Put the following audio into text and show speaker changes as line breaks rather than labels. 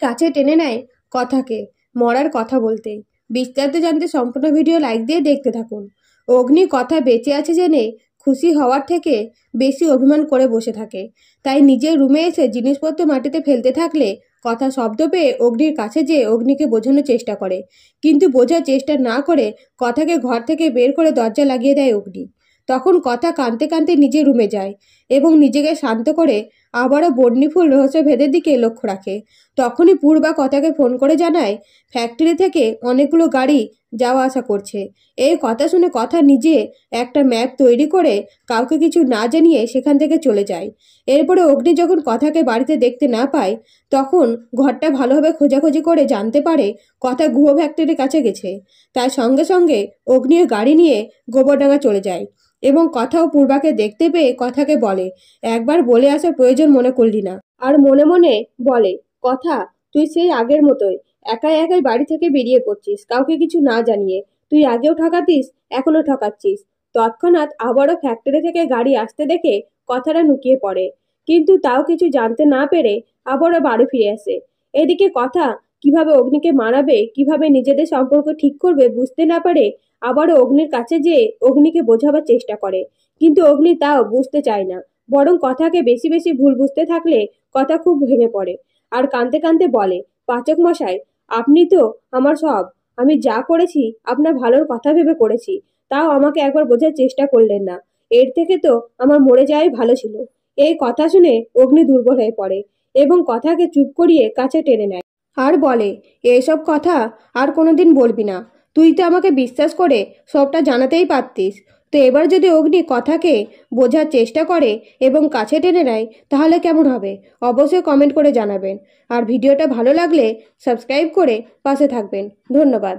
কাছে টেনে নেয় কথাকে মরার কথা বলতেই। বিস্তারিত জানতে সম্পূর্ণ ভিডিও লাইক দিয়ে দেখতে থাকুন। অগ্নি কথা বেঁচে আছে জেনে খুশি হওয়ার থেকে বেশি অভিমান করে বসে থাকে। তাই নিজের রুমে এসে জিনিসপত্র মাটিতে ফেলতে থাকলে কথা শব্দ পেয়ে অগ্নির কাছে যেয়ে অগ্নিকে বোঝানোর চেষ্টা করে, কিন্তু বোঝার চেষ্টা না করে কথাকে ঘর থেকে বের করে দরজা লাগিয়ে দেয় অগ্নি। তখন কথা কাঁদতে কাঁদতে নিজের রুমে যায় এবং নিজেকে শান্ত করে আবারও বর্ণিফুল রহস্যভেদের দিকে লক্ষ্য রাখে। তখনই পূর্বা কথাকে ফোন করে জানায় ফ্যাক্টরি থেকে অনেকগুলো গাড়ি যাওয়া আসা করছে। এই কথা শুনে কথা নিজে একটা ম্যাপ তৈরি করে কাউকে কিছু না জানিয়ে সেখান থেকে চলে যায়। এরপরে অগ্নি যখন কথাকে বাড়িতে দেখতে না পায়, তখন ঘরটা ভালোভাবে খোঁজাখুঁজি করে জানতে পারে কথা গুহ ফ্যাক্টরির কাছে গেছে। তাই সঙ্গে সঙ্গে অগ্নির গাড়ি নিয়ে গোবরডাঙ্গা চলে যায় এবং কথাও পূর্বাকে দেখতে পেয়ে কথাকে বলে, একবার বলে আসার প্রয়োজন মনে করলি না? আর মনে মনে বলে, কথা তুই সেই আগের মতোই একাই একাই বাড়ি থেকে বেরিয়ে পড়ছিস কাউকে কিছু না জানিয়ে। তুই আগেও ঠকাতিস, এখনো ঠকাচ্ছিস। তৎক্ষণাৎ আবারও ফ্যাক্টরি থেকে গাড়ি আসতে দেখে কথাটা লুকিয়ে পড়ে, কিন্তু তাও কিছু জানতে না পেরে আবারও বাড়ি ফিরে আসে। এদিকে কথা কিভাবে অগ্নিকে মানাবে, কিভাবে নিজেদের সম্পর্ক ঠিক করবে বুঝতে না পারে আবারও অগ্নির কাছে যেয়ে অগ্নিকে বোঝাবার চেষ্টা করে, কিন্তু অগ্নি তাও বুঝতে চায় না, বরং কথাকে বেশি বেশি ভুল বুঝতে থাকলে কথা খুব ভেঙে পড়ে আর কাঁদতে কাঁদতে বলে, পাচক মশাই, আপনি তো আমার সব। আমি যা করেছি আপনার ভালোর কথা ভেবে করেছি, তাও আমাকে একবার বোঝার চেষ্টা করলেন না। এর থেকে তো আমার মরে যাওয়াই ভালো ছিল। এই কথা শুনে অগ্নি দুর্বল হয়ে পড়ে এবং কথাকে চুপ করিয়ে কাছে টেনে নেয় আর বলে, এসব কথা আর কোনোদিন বলবি না। তুই তো আমাকে বিশ্বাস করে সবটা জানাতেই পারতিস। তো এবার যদি অগ্নি কথাকে বোঝার চেষ্টা করে এবং কাছে টেনে নেয় তাহলে কেমন হবে? অবশ্যই কমেন্ট করে জানাবেন। আর ভিডিওটা ভালো লাগলে সাবস্ক্রাইব করে পাশে থাকবেন। ধন্যবাদ।